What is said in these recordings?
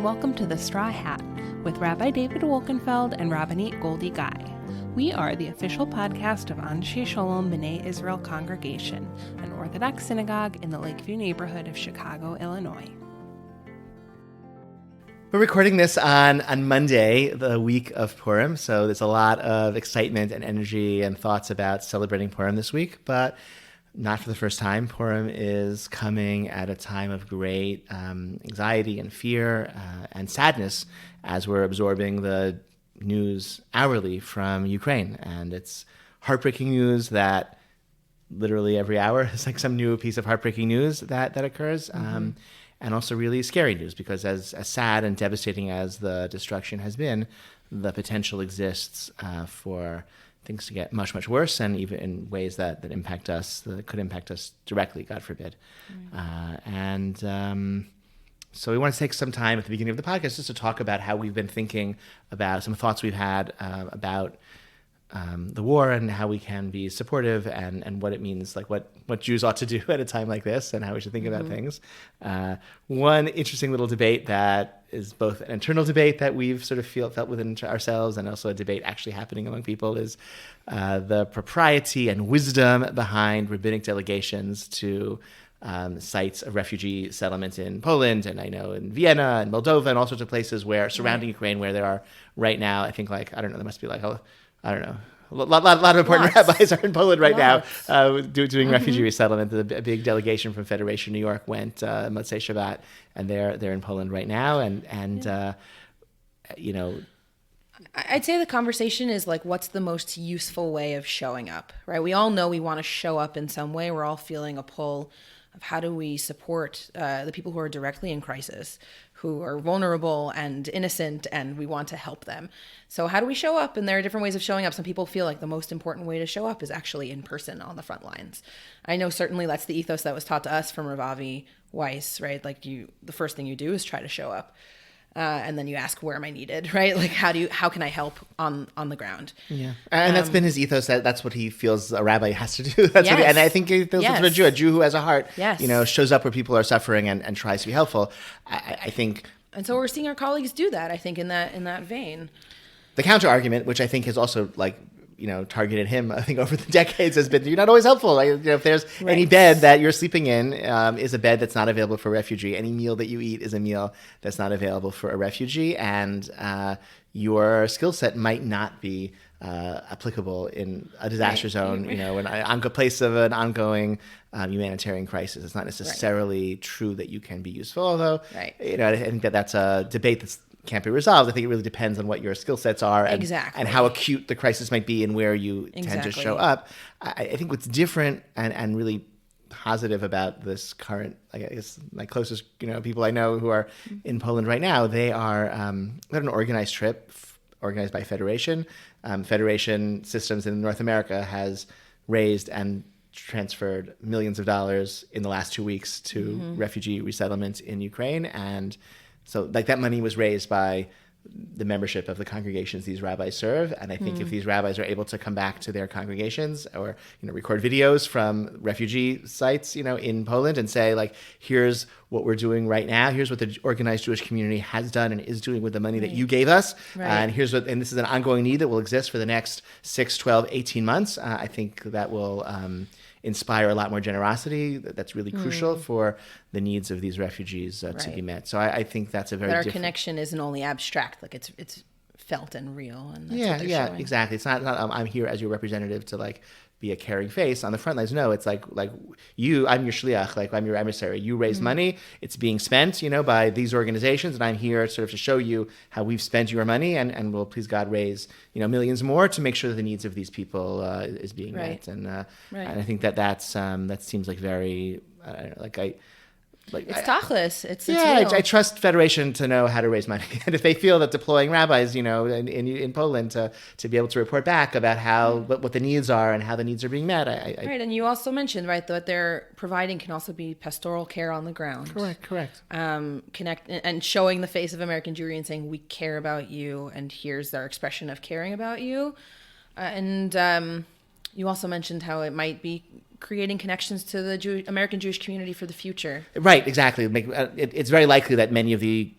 and welcome to The Straw Hat with Rabbi David Wolkenfeld and Rabbinate Goldie Guy. We are the official podcast of Anshe Shalom B'nai Israel Congregation, an Orthodox synagogue in the Lakeview neighborhood of Chicago, Illinois. We're recording this on Monday, the week of Purim, so there's a lot of excitement and energy and thoughts about celebrating Purim this week, but not for the first time. Purim is coming at a time of great anxiety and fear and sadness as we're absorbing the news hourly from Ukraine. And it's heartbreaking news that literally every hour is like some new piece of heartbreaking news that occurs. And also really scary news, because as sad and devastating as the destruction has been, the potential exists for things to get much, much worse, and even in ways that impact us, that could impact us directly, God forbid. So we want to take some time at the beginning of the podcast just to talk about how we've been thinking about some thoughts we've had about the war and how we can be supportive and what it means, like what Jews ought to do at a time like this and how we should think about things. One interesting little debate that is both an internal debate that we've sort of felt within ourselves and also a debate actually happening among people is the propriety and wisdom behind rabbinic delegations to sites of refugee settlement in Poland, and I know in Vienna and Moldova and all sorts of places where surrounding Ukraine, where there are right now, I think there must be a lot of important rabbis are in Poland right now doing refugee resettlement. A big delegation from Federation New York went Motzei Shabbat, and they're in Poland right now. I'd say the conversation is like, what's the most useful way of showing up, right? We all know we want to show up in some way. We're all feeling a pull of how do we support the people who are directly in crisis, who are vulnerable and innocent, and we want to help them. So how do we show up? And there are different ways of showing up. Some people feel like the most important way to show up is actually in person on the front lines. I know certainly that's the ethos that was taught to us from Rav Avi Weiss, right? Like the first thing you do is try to show up. And then you ask, where am I needed, right? Like, how can I help on the ground? Yeah. And that's been his ethos. That's what he feels a rabbi has to do. And I think he feels that's what a Jew who has a heart, shows up where people are suffering and tries to be helpful. I think. And so we're seeing our colleagues do that, I think, in that vein. The counter argument, which I think has also targeted him, I think, over the decades, has been, you're not always helpful. If there's any bed that you're sleeping in is a bed that's not available for a refugee. Any meal that you eat is a meal that's not available for a refugee. And your skill set might not be applicable in a disaster zone, in a place of an ongoing humanitarian crisis. It's not necessarily true that you can be useful, although, I think that's a debate that's can't be resolved. I think it really depends on what your skill sets are and how acute the crisis might be and where you tend to show up. I think what's different and really positive about this current, I guess my closest people I know who are in Poland right now, they are they had an organized trip organized by Federation. Federation Systems in North America has raised and transferred millions of dollars in the last 2 weeks to refugee resettlement in Ukraine, and so that money was raised by the membership of the congregations these rabbis serve. And I think if these rabbis are able to come back to their congregations or record videos from refugee sites in Poland and say, here's what we're doing right now, here's what the organized Jewish community has done and is doing with the money that you gave us, and and this is an ongoing need that will exist for the next 6, 12, 18 months, I think that will inspire a lot more generosity. That's really crucial for the needs of these refugees to be met. So I think that's a very that our different connection isn't only abstract, like it's felt and real. And that's what they're showing. Exactly. It's not I'm here as your representative to be a caring face on the front lines. No, it's like you, I'm your shliach, I'm your emissary. You raise money, it's being spent, by these organizations, and I'm here sort of to show you how we've spent your money, and will please God raise, millions more to make sure that the needs of these people is being met. And and I think that seems like very, it's tachless. It's I trust Federation to know how to raise money, and if they feel that deploying rabbis, in Poland to be able to report back about how what the needs are and how the needs are being met, right. And you also mentioned that they're providing can also be pastoral care on the ground. Correct. Connect and showing the face of American Jewry and saying we care about you, and here's our expression of caring about you. You also mentioned how it might be creating connections to the American Jewish community for the future. Right, exactly. It's very likely that many of the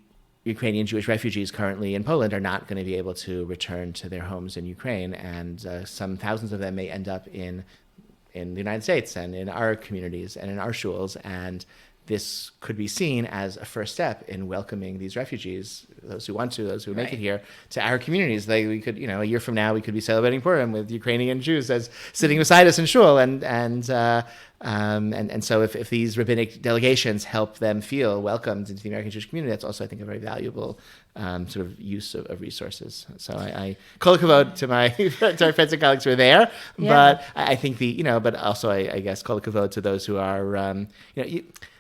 Ukrainian Jewish refugees currently in Poland are not going to be able to return to their homes in Ukraine, and some thousands of them may end up in the United States and in our communities and in our shuls, and this could be seen as a first step in welcoming these refugees, those who want to, those who make it here, to our communities. We could, a year from now, we could be celebrating Purim with Ukrainian Jews as sitting beside us in shul, and so if these rabbinic delegations help them feel welcomed into the American Jewish community, that's also, I think, a very valuable sort of use of resources. So I kol hakavod to my friends and colleagues who are there, but I think but also I guess kol hakavod to those who are,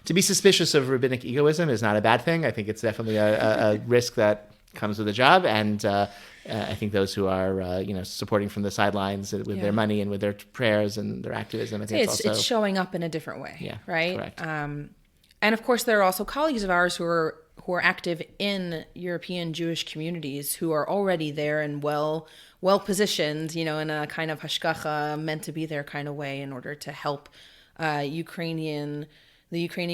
to be suspicious of rabbinic egoism is not a bad thing. I think it's definitely a risk that comes with the job, and I think those who are, supporting from the sidelines with their money and with their prayers and their activism, I think it's showing up in a different way. Yeah, right. Correct. And of course, there are also colleagues of ours who are active in European Jewish communities who are already there and well positioned, in a kind of hashgacha, meant to be there kind of way in order to help the Ukrainian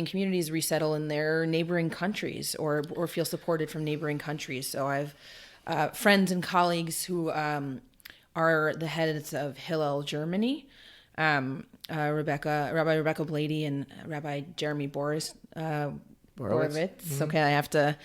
communities resettle in their neighboring countries or feel supported from neighboring countries. So I've friends and colleagues who are the heads of Hillel Germany, Rabbi Rebecca Blady and Rabbi Jeremy Borovitz. Mm-hmm. Okay,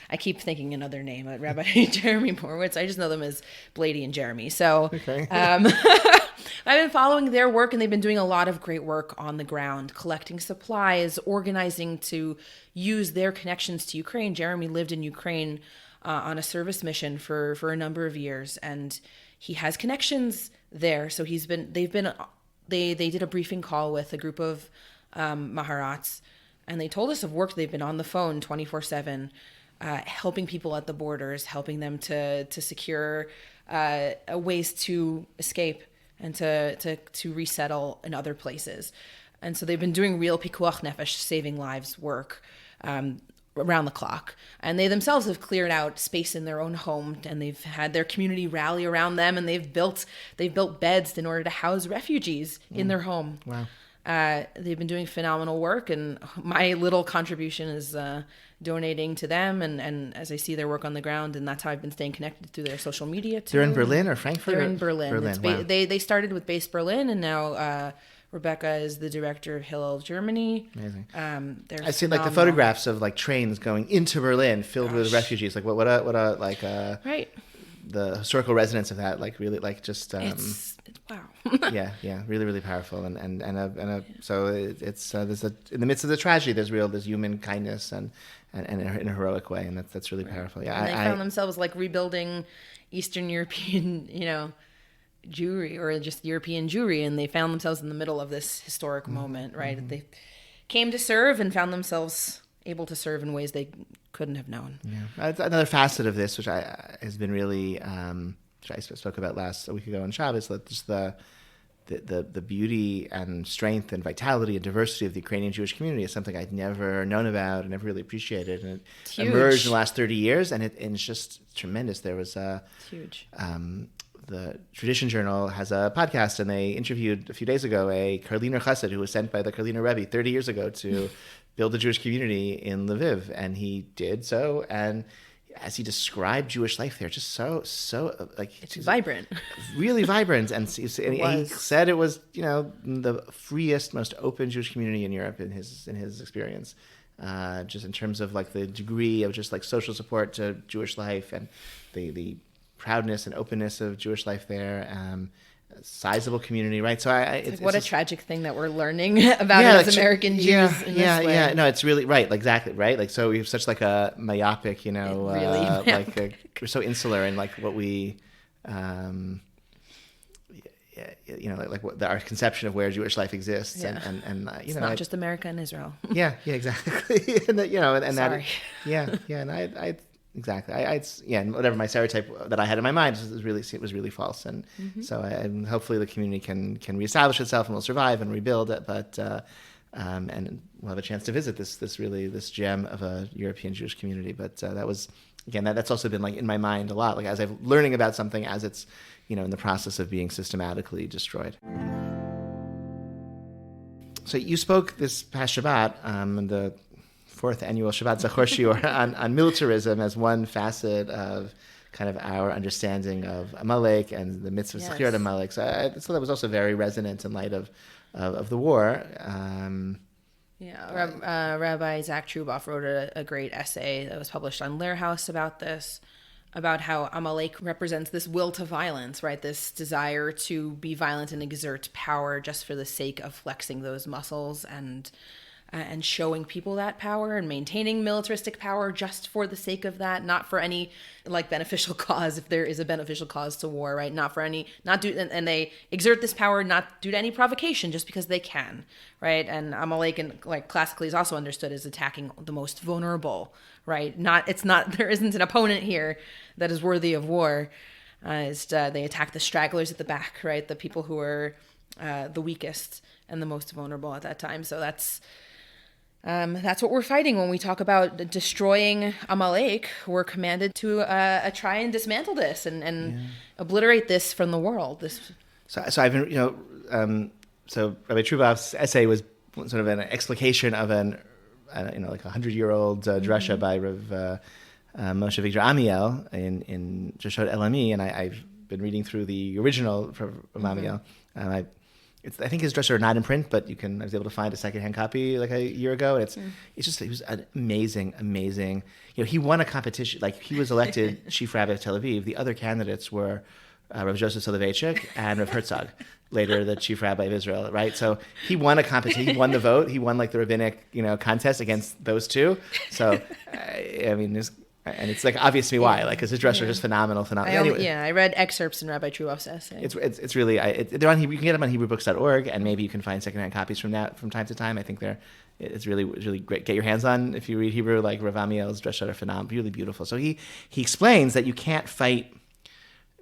I keep thinking another name, but Rabbi Jeremy Borovitz. I just know them as Blady and Jeremy. So okay. I've been following their work, and they've been doing a lot of great work on the ground, collecting supplies, organizing to use their connections to Ukraine. Jeremy lived in Ukraine on a service mission for a number of years, and he has connections there. So they did a briefing call with a group of Maharats, and they told us of work they've been on the phone 24/7, helping people at the borders, helping them to secure ways to escape and to resettle in other places. And so they've been doing real pikuach nefesh, saving lives work around the clock. And they themselves have cleared out space in their own home, and they've had their community rally around them, and they've built beds in order to house refugees in their home. Wow. They've been doing phenomenal work, and my little contribution is donating to them, and as I see their work on the ground, and that's how I've been staying connected through their social media too. They're in Berlin or Frankfurt? They're in Berlin. Wow. They started with base Berlin, and now Rebecca is the director of Hillel Germany. Amazing. I've seen the photographs of trains going into Berlin filled with refugees. What a right. The historical resonance of that, really just it's wow. yeah, really, really powerful, so it's there's in the midst of the tragedy, there's human kindness and in a heroic way, and that's really powerful. Yeah, and they found themselves rebuilding Eastern European, Jewry or just European Jewry, and they found themselves in the middle of this historic moment, right? Mm-hmm. They came to serve and found themselves able to serve in ways they couldn't have known. Yeah, another facet of this, which has been really, which I spoke about a week ago on Shabbos, just the beauty and strength and vitality and diversity of the Ukrainian Jewish community is something I'd never known about and never really appreciated, and it emerged in the last 30 years, and it's just tremendous. There was huge. The Tradition Journal has a podcast, and they interviewed a few days ago a Karliner Chassid who was sent by the Karliner Rebbe 30 years ago to build a Jewish community in Lviv, and he did so. And as he described Jewish life there, just so it's vibrant, really vibrant, and he said it was the freest, most open Jewish community in Europe in his experience. Just in terms of the degree of just social support to Jewish life and the proudness and openness of Jewish life there, sizable community, right? So what a tragic thing that we're learning about it as American Jews. In this way. No, it's really right, exactly, right. So we have such a myopic, we're so insular in what we, our conception of where Jewish life exists, and it's not just America and Israel. yeah, exactly, and Sorry. Exactly. And whatever my stereotype that I had in my mind was really false, and so hopefully the community can reestablish itself and will survive and rebuild it. But and we'll have a chance to visit this gem of a European Jewish community. But that was that's also been in my mind a lot, as I'm learning about something as it's in the process of being systematically destroyed. So you spoke this past Shabbat, the fourth annual Shabbat Zachor Shiur on militarism as one facet of kind of our understanding of Amalek and the mitzvah of Zechirat Amalek. So that was also very resonant in light of the war. Rabbi Zach Truboff wrote a great essay that was published on Lehrhouse about this, about how Amalek represents this will to violence, right? This desire to be violent and exert power just for the sake of flexing those muscles and showing people that power and maintaining militaristic power just for the sake of that, not for any like beneficial cause, if there is a beneficial cause to war, right? And they exert this power not due to any provocation, just because they can, right? And Amalek, and like classically is also understood as attacking the most vulnerable, right? There isn't an opponent here that is worthy of war. They attack the stragglers at the back, right? The people who are the weakest and the most vulnerable at that time. So that's what we're fighting when we talk about destroying Amalek. We're commanded to try and dismantle this and obliterate this from the world. So I've been, so Rabbi Truboff's essay was sort of an explication of like 100-year-old drasha by Rav Moshe Victor Amiel in Drashot Elami, and I've been reading through the original from Amiel. I think his drasha are not in print, but I was able to find a secondhand copy like a year ago. And he was an amazing. He won a competition. Like he was elected chief rabbi of Tel Aviv. The other candidates were Rav Joseph Soloveitchik and Rav Herzog, later the chief rabbi of Israel. Right, so he won a competition. He won the vote. He won like the rabbinic contest against those two. So and it's like obvious to me why, like because his drasha are just phenomenal. I read excerpts in Rabbi Truboff's essay. It's really they're on Hebrew. You can get them on HebrewBooks.org, and maybe you can find secondhand copies from time to time. I think it's really great. Get your hands on if you read Hebrew, like Rav Amiel's drasha are phenomenal, really beautiful. So he explains that you can't fight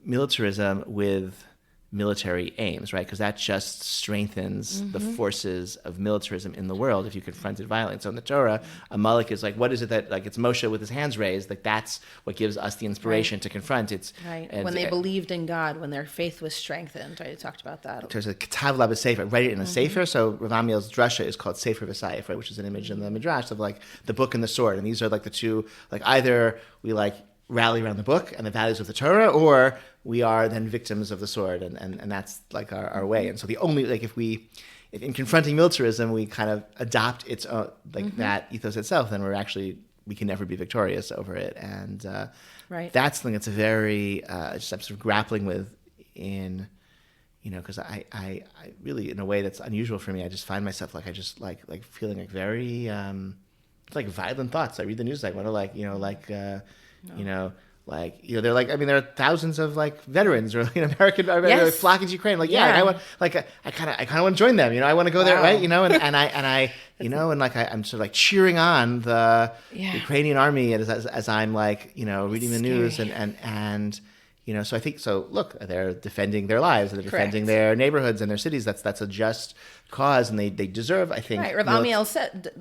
militarism with military aims, right? Because that just strengthens the forces of militarism in the world if you confront it violently. So in the Torah, Amalek is like, what is it that, like, it's Moshe with his hands raised, like that's what gives us the inspiration to confront it. Right. When they believed in God, when their faith was strengthened, right? You talked about that. There's a Ketav La B'Sefer, write it in a Sefer. So Rav Amiel's drasha is called Sefer V'Sayif, right? Which is an image in the Midrash of like the book and the sword. And these are like the two, like either we like rally around the book and the values of the Torah, or we are then victims of the sword, and that's like our way. And so the only, like if in confronting militarism, we kind of adopt its own, like that ethos itself, then we can never be victorious over it. And that's something that's a very, I'm sort of grappling with because I really, in a way that's unusual for me, I just find myself like, I just like feeling like very, like violent thoughts. I read the news, I want to they're like, there are thousands of like veterans or American flocking to Ukraine. Like, I want, like, I kind of want to join them. I want to go there, right? I'm sort of like cheering on the Ukrainian army as I'm like, reading the news and so I think look, they're defending their lives, they're defending their neighborhoods and their cities. That's a just cause, and they deserve, I think. Right. Rav Amiel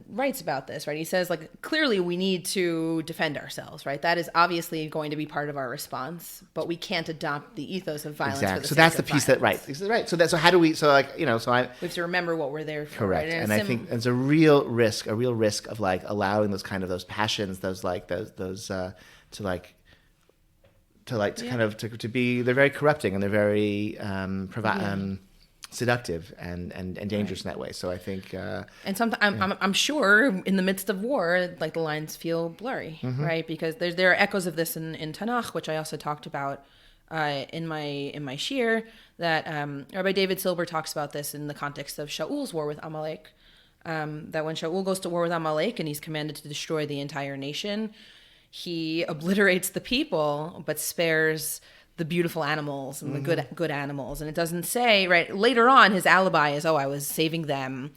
writes about this, right? He says, like, clearly we need to defend ourselves, right? That is obviously going to be part of our response, but we can't adopt the ethos of violence. Exactly. So that's the piece violence. Right. So how do we? So like we have to remember what we're there for. Correct. Right? And I think there's a real risk of like allowing those passions, to be, they're very corrupting and they're very seductive and dangerous in that way. So I think and sometimes I'm sure in the midst of war, like the lines feel blurry, right? Because there are echoes of this in Tanakh, which I also talked about in my shir, that Rabbi David Silber talks about this in the context of Shaul's war with Amalek. That when Shaul goes to war with Amalek and he's commanded to destroy the entire nation, he obliterates the people, but spares the beautiful animals and the good animals. And it doesn't say, right, later on, his alibi is, I was saving them.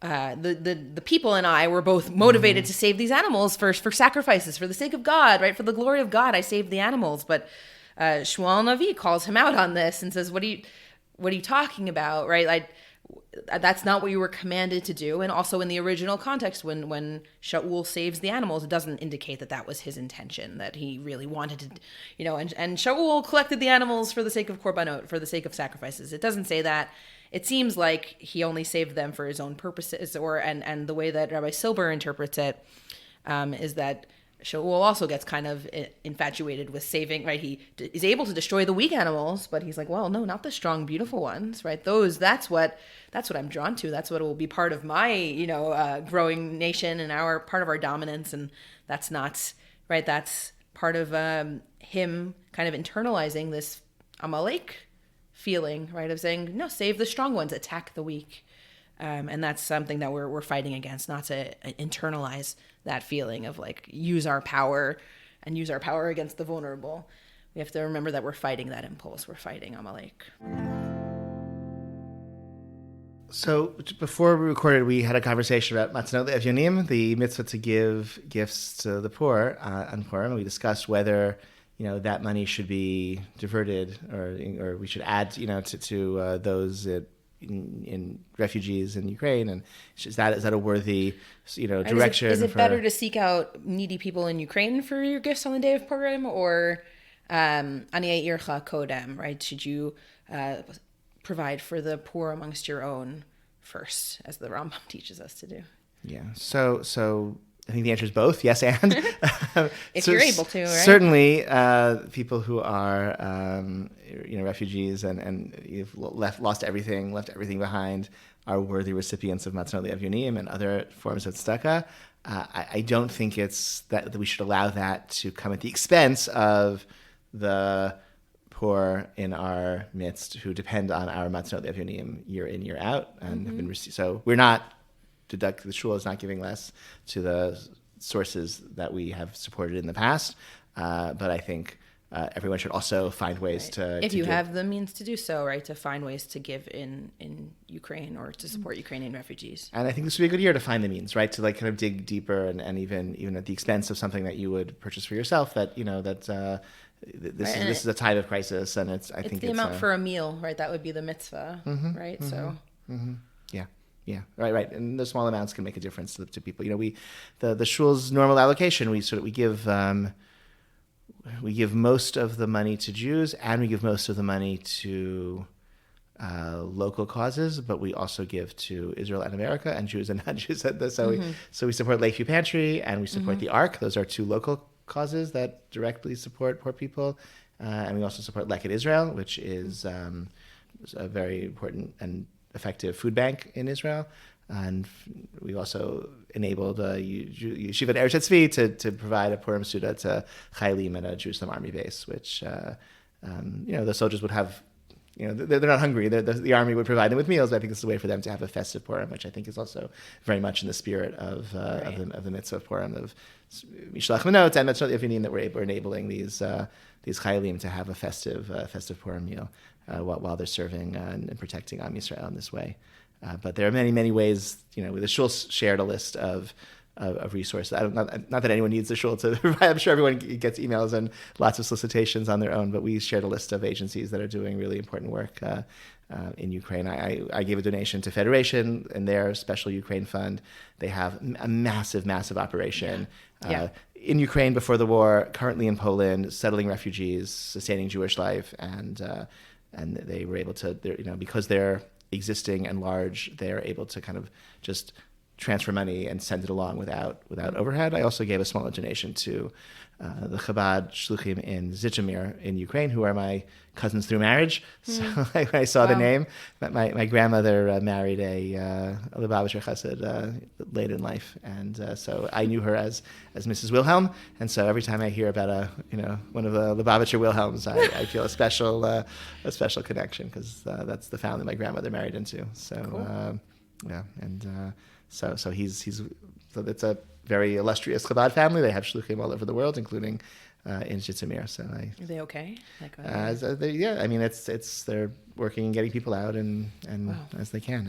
The people and I were both motivated to save these animals for sacrifices, for the sake of God, right? For the glory of God, I saved the animals. But Shmuel Navi calls him out on this and says, what are you talking about, right? That's not what you were commanded to do. And also in the original context, when Shaul saves the animals, it doesn't indicate that was his intention, that he really wanted to, and Shaul collected the animals for the sake of korbanot, for the sake of sacrifices. It doesn't say that. It seems like he only saved them for his own purposes, and the way that Rabbi Silber interprets it, is that Shaul also gets kind of infatuated with saving, right? He is able to destroy the weak animals, but he's like, well, no, not the strong, beautiful ones, right? That's what I'm drawn to. That's what will be part of my, growing nation and part of our dominance. And that's not, right? That's part of him kind of internalizing this Amalek feeling, right? Of saying, no, save the strong ones, attack the weak. And that's something that we're fighting against, not to internalize that feeling of like use our power against the vulnerable. We have to remember that we're fighting that impulse. We're fighting Amalek. So before we recorded, we had a conversation about Matznot Evyonim, the mitzvah to give gifts to the poor on Purim. We discussed whether that money should be diverted or we should add to those in refugees in Ukraine, and is that a worthy direction? Is it better to seek out needy people in Ukraine for your gifts on the day of Purim, or Aniyei Ircha Kodem, right? Should you provide for the poor amongst your own first, as the Rambam teaches us to do? Yeah. So I think the answer is both. Yes, and if you're able to, right? Certainly, people who are refugees and you've left everything behind are worthy recipients of Matznot Evyonim and other forms of tzedakah. I don't think it's that we should allow that to come at the expense of the poor in our midst who depend on our Matznot Evyonim year in, year out, and have been received. So we're not. The shul is not giving less to the sources that we have supported in the past, but I think everyone should also find ways to if you give. have the means to do so, right, to find ways to give in Ukraine or to support Ukrainian refugees. And I think this would be a good year to find the means, right, to like kind of dig deeper and even at the expense of something that you would purchase for yourself. This is a time of crisis, and it's the amount for a meal, right? That would be the mitzvah, right? Yeah, right, and the small amounts can make a difference to people. The shul's normal allocation, we give most of the money to Jews, and we give most of the money to local causes, but we also give to Israel and America, and Jews and non-Jews. So we support Lakeview Pantry, and we support the Ark. Those are two local causes that directly support poor people, and we also support Leket Israel, which is a very important and effective food bank in Israel, and we also enabled Yeshivat Eretz Tzvi to provide a Purim Suda to Chaylim at a Jerusalem army base, which the soldiers would have. They're not hungry. The army would provide them with meals. But I think it's a way for them to have a festive Purim, which I think is also very much in the spirit of the mitzvah of Purim of Mishlach Manot and Matznot Evyonim, that we're enabling these Chaylim to have a festive Purim meal while they're serving and protecting Am Yisrael in this way. But there are many, many ways. The shul shared a list of resources. Not that anyone needs the shul to provide. I'm sure everyone gets emails and lots of solicitations on their own, but we shared a list of agencies that are doing really important work in Ukraine. I gave a donation to Federation and their special Ukraine fund. They have a massive operation in Ukraine before the war, currently in Poland, settling refugees, sustaining Jewish life, and they were able to, because they're existing and large, they're able to kind of just transfer money and send it along without overhead. I also gave a small donation to the Chabad Shluchim in Zhytomyr in Ukraine, who are my cousins through marriage. So when I saw the name, my grandmother married a Lubavitcher Chassid late in life, and so I knew her as Mrs. Wilhelm. And so every time I hear about one of the Lubavitcher Wilhelms, I feel a special connection, because that's the family my grandmother married into. So cool. So it's a very illustrious Chabad family. They have shluchim all over the world, including in Zhytomyr. So are they okay? It's they're working and getting people out and as they can.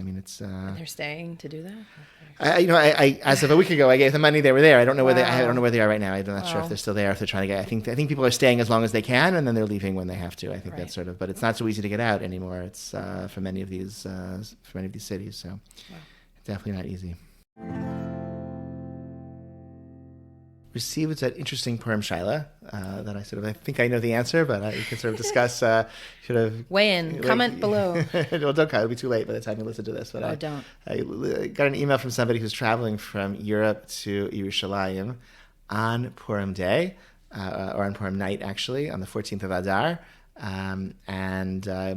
They're staying to do that. I as of a week ago, I gave them money. They were there. I don't know where they are right now. I'm not sure if they're still there, if they're trying to get. I think people are staying as long as they can, and then they're leaving when they have to. I think that's sort of, but it's not so easy to get out anymore. It's for many of these cities. So definitely not easy. received an interesting Purim shaila that I think I know the answer, but we can sort of discuss. Weigh in, comment below. Well, don't comment. It'll be too late by the time you listen to this. But don't. I got an email from somebody who's traveling from Europe to Yerushalayim on Purim Day, or on Purim night, actually, on the 14th of Adar, and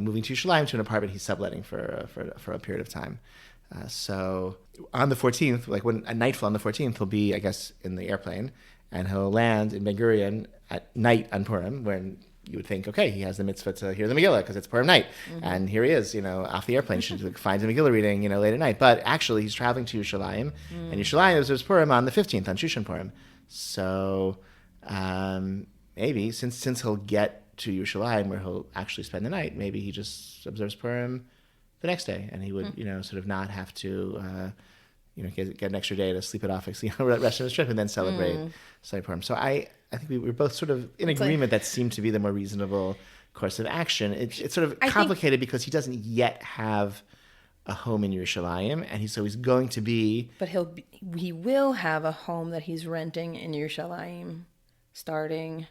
moving to Yerushalayim to an apartment he's subletting for a period of time. So on the 14th, like when at nightfall on the 14th, he'll be, I guess, in the airplane, and he'll land in Ben Gurion at night on Purim, when you would think, okay, he has the mitzvah to hear the Megillah because it's Purim night, and here he is, off the airplane, should find a Megillah reading, late at night. But actually, he's traveling to Yerushalayim, and Yerushalayim is Purim on the 15th, on Shushan Purim. So maybe since he'll get to Yerushalayim where he'll actually spend the night, maybe he just observes Purim the next day, and he would, sort of not have to, get an extra day to sleep it off, rest of his trip, and then celebrate Purim. So I think we were both sort of in agreement that seemed to be the more reasonable course of action. It's sort of complicated because he doesn't yet have a home in Yerushalayim, and he's going to be. But he will have a home that he's renting in Yerushalayim, starting.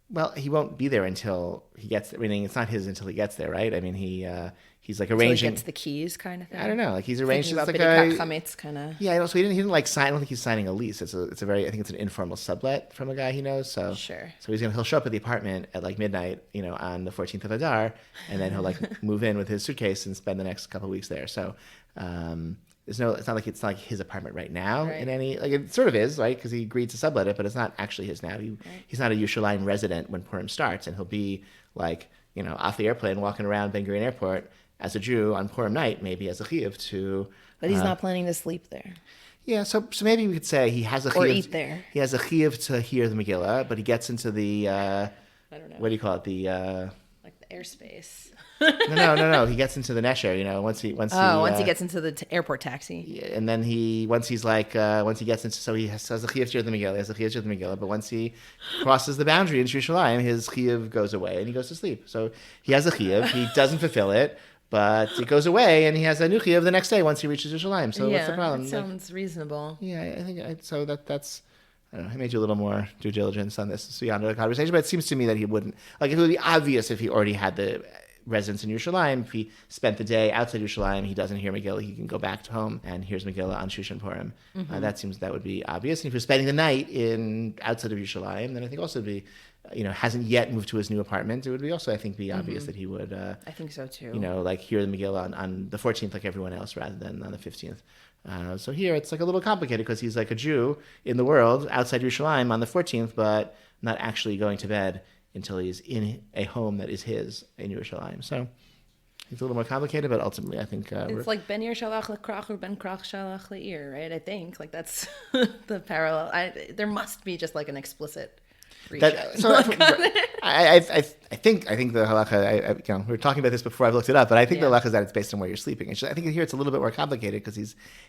Well, he won't be there until he gets there. Meaning, it's not his until he gets there, right? I mean, he's like arranging. Until he gets the keys, kind of thing. I don't know. Like he's arranging. It's like a chametz kind of. Yeah. So he didn't like sign. I don't think he's signing a lease. It's a very. I think it's an informal sublet from a guy he knows. So sure. So he'll show up at the apartment at like midnight, on the 14th of Adar, and then he'll like move in with his suitcase and spend the next couple of weeks there. So. It's not like his apartment right now in any, like it sort of is, right? Because he agreed to sublet it, but it's not actually his now. He's not a Yerushalayim resident when Purim starts, and he'll be like, off the airplane walking around Ben Gurion Airport as a Jew on Purim night, maybe as a chiyuv to. But he's not planning to sleep there. Yeah, so maybe we could say he has a chiyuv. Or eat there. He has a chiyuv to hear the Megillah, but he gets into the. I don't know. What do you call it? The. Like the airspace. No. He gets into the Nesher, once he he gets into the airport taxi. Yeah, and then once he gets into, so he has a chiyuv to the Megillah, but once he crosses the boundary in Yerushalayim, his chiyuv goes away and he goes to sleep. So he has a chiyuv, he doesn't fulfill it, but it goes away and he has a new chiyuv the next day once he reaches Yerushalayim. So what's the problem? That sounds reasonable. Yeah, I think so. That's. I don't know, I made you a little more due diligence on this beyond the conversation, but it seems to me that he wouldn't, like it would be obvious if he already had the residence in Yerushalayim. If he spent the day outside Yerushalayim, he doesn't hear Megillah, he can go back to home and hears Megillah on Shushan Purim. That would be obvious. And if he was spending the night outside of Yerushalayim, then I think also it'd be, hasn't yet moved to his new apartment, it would be also, I think, be obvious that he would, I think so too. Like hear the Megillah on the 14th like everyone else rather than on the 15th. So here it's like a little complicated because he's like a Jew in the world outside Yerushalayim on the 14th, but not actually going to bed until he's in a home that is his in Yerushalayim. So it's a little more complicated, but ultimately I think it's like Ben Yer Shalach LeKrach or Ben Krach Shalach Le'ir, right? I think like that's the parallel. There must be just like an explicit. I think the halacha. We were talking about this before I've looked it up, but I think the halacha is that it's based on where you're sleeping. I think here it's a little bit more complicated because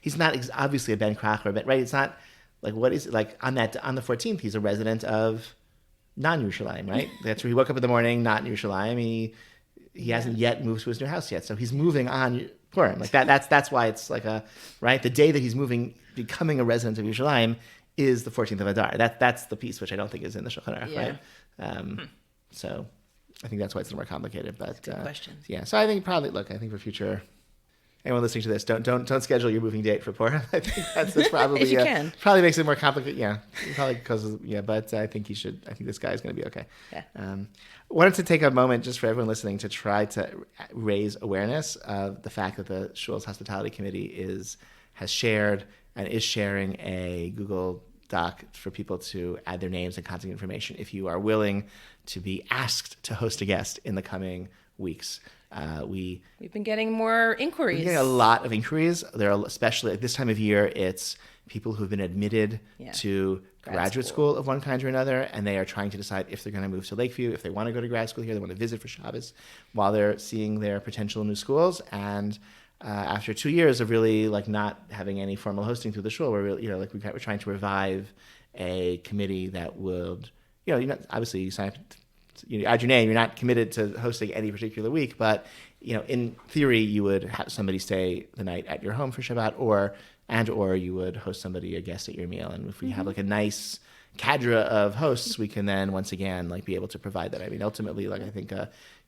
he's not obviously a ben krach or a ben, right. It's not like what is it like on the 14th. He's a resident of non-Yerushalayim, right? That's where he woke up in the morning, not in Yerushalayim. He hasn't yet moved to his new house yet, so he's moving on Purim. Like that's why it's like the day that he's becoming a resident of Yerushalayim is the 14th of Adar. That's the piece which I don't think is in the Shulchan Aruch, right? So I think that's why it's a little more complicated. But good question. Yeah, so I think I think for future, anyone listening to this, don't schedule your moving date for Purim. I think that's probably if you can. Probably makes it more complicated. Yeah, probably because but I think he should. I think this guy is going to be okay. Yeah. Wanted to take a moment just for everyone listening to try to raise awareness of the fact that the Shul's Hospitality Committee has shared and is sharing a Google Doc for people to add their names and contact information if you are willing to be asked to host a guest in the coming weeks. We've been getting more inquiries. We're getting a lot of inquiries. There are, especially at this time of year, it's people who've been admitted to graduate school of one kind or another, and they are trying to decide if they're going to move to Lakeview, if they want to go to grad school here, they want to visit for Shabbos while they're seeing their potential new schools. And after 2 years of really like not having any formal hosting through the shul, we're really, we're trying to revive a committee that would, obviously you sign up, you add your name, you're not committed to hosting any particular week, but in theory you would have somebody stay the night at your home for Shabbat, or and or you would host somebody, a guest at your meal. And if we have like a nice cadre of hosts, we can then once again like be able to provide that. I mean, ultimately, like I think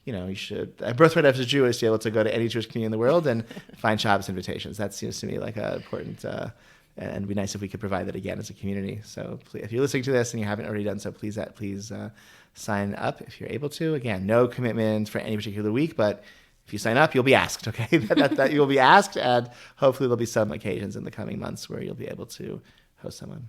you should, a birthright as a Jew is to be able to go to any Jewish community in the world and find Shabbos invitations. That seems to me like a important, and it'd be nice if we could provide that again as a community. So please, if you're listening to this and you haven't already done so, please sign up if you're able to. Again, no commitment for any particular week, but if you sign up, you'll be asked, okay? that you'll be asked, and hopefully there'll be some occasions in the coming months where you'll be able to host someone.